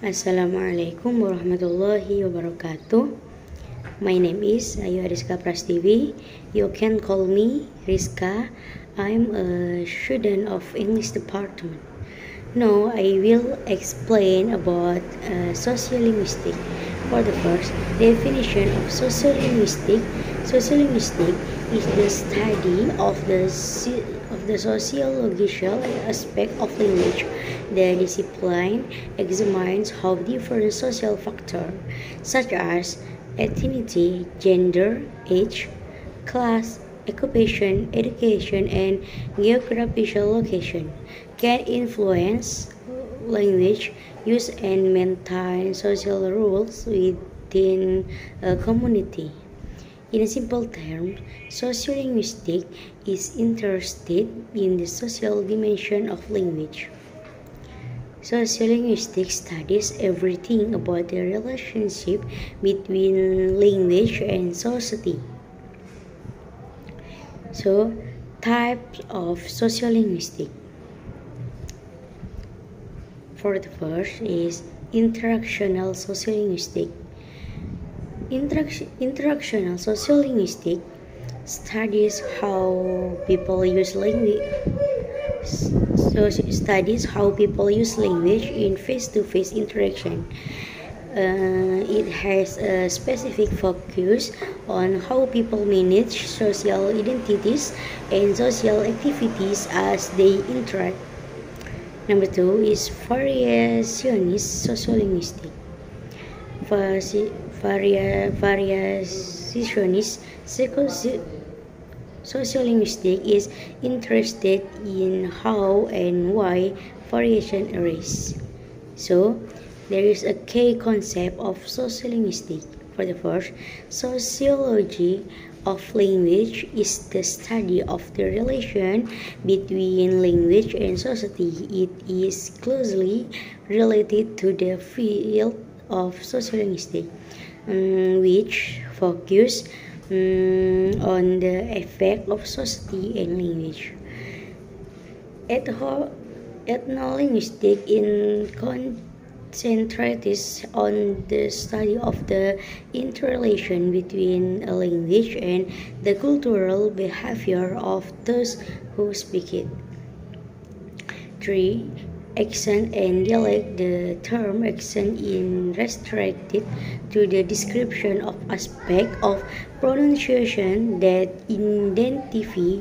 Assalamualaikum warahmatullahi wabarakatuh. My name is Ayu Rizka Prastiwi. You can call me Rizka. I'm a student of English department. Now I will explain about sociolinguistic. For the first definition of sociolinguistic, sociolinguistic is the study of the sociological aspect of language. The discipline examines how different social factors, such as ethnicity, gender, age, class, occupation, education, and geographical location, can influence language use and maintain social rules within a community. In a simple term, sociolinguistics is interested in the social dimension of language. Sociolinguistics studies everything about the relationship between language and society. So, types of sociolinguistics. For the first is interactional sociolinguistics. Interactional sociolinguistics studies how people use language. Studies how people use language in face-to-face interaction. It has a specific focus on how people manage social identities and social activities as they interact. Number 2 is variationist sociolinguistics. Variationist sociolinguistics is interested in how and why variation arises. So, there is a key concept of sociolinguistics. For the first, sociology of language is the study of the relation between language and society. It is closely related to the field of sociolinguistics, which focus on the effect of society and language. Ethnolinguistics concentrates on the study of the interrelation between a language and the cultural behavior of those who speak it. 3. Accent and dialect. The term accent is restricted to the description of aspects of pronunciation that identify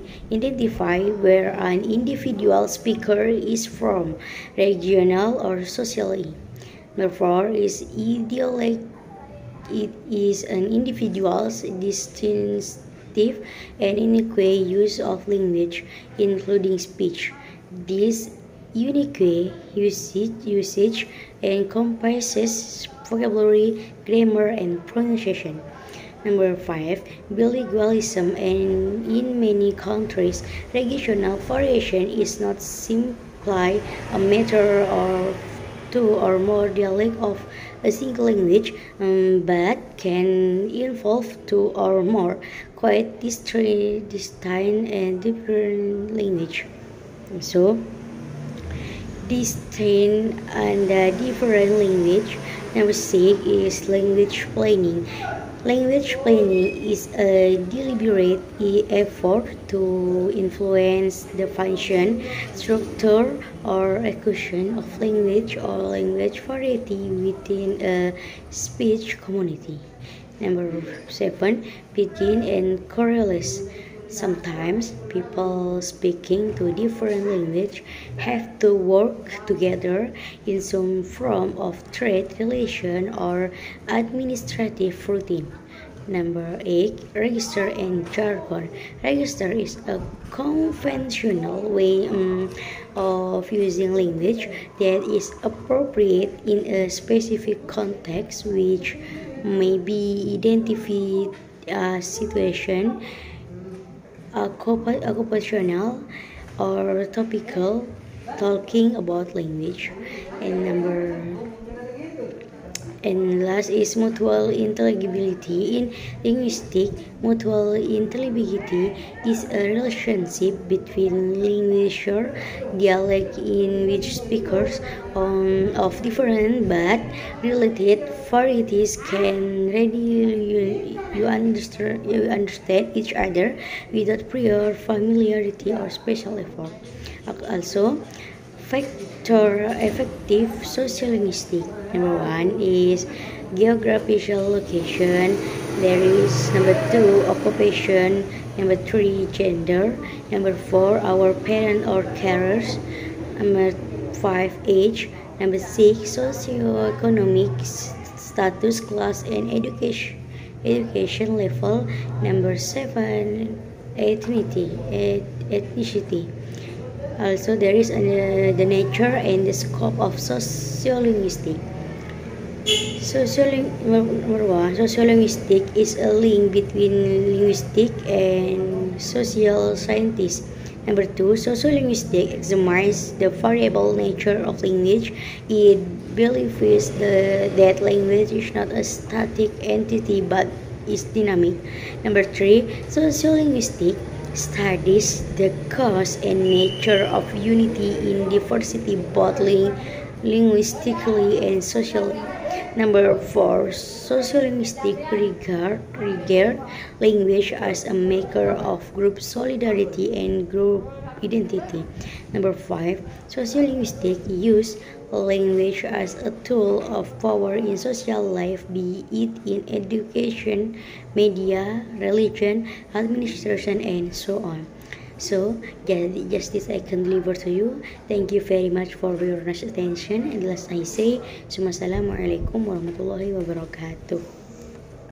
where an individual speaker is from, regional or socially. Number 4 is dialect. It is an individual's distinctive and unique use of language, including speech. This unique usage encompasses vocabulary, grammar, and pronunciation. Number 5, bilingualism. And in many countries, regional variation is not simply a matter of two or more dialects of a single language, but can involve two or more quite distinct and different language. So, distinct and different language. Number 6 is language planning. Language planning is a deliberate effort to influence the function, structure, or execution of language or language variety within a speech community. Number 7, pidgin and correlates. Sometimes people speaking to different language have to work together in some form of trade relation or administrative routine. Number 8, register and jargon. Register is a conventional way of using language that is appropriate in a specific context, which may be identified as situation, occupational, or topical, talking about language. And number And last is mutual intelligibility. In linguistics, mutual intelligibility is a relationship between linguistic dialect in which speakers of different but related varieties can readily understand each other without prior familiarity or special effort. Also, factor effective sociolinguistic. Number one is geographical location. There is number two occupation. Number three gender. Number four our parent or carers. Number five age. Number six socioeconomic status, class, and education level. Number seven ethnicity. Also, there is the nature and the scope of sociolinguistics. Sociolinguistic is a link between linguistic and social scientists. Number two, sociolinguistic examines the variable nature of language. It believes that language is not a static entity but is dynamic. Number three, sociolinguistic studies the cause and nature of unity in diversity both linguistically and socially. Number four, sociolinguistic regard language as a maker of group solidarity and group identity. Number five, sociolinguistic use language as a tool of power in social life, be it in education, media, religion, administration, and so on. So, just this I can deliver to you. Thank you very much for your nice attention. And last I say, Assalamualaikum warahmatullahi wabarakatuh.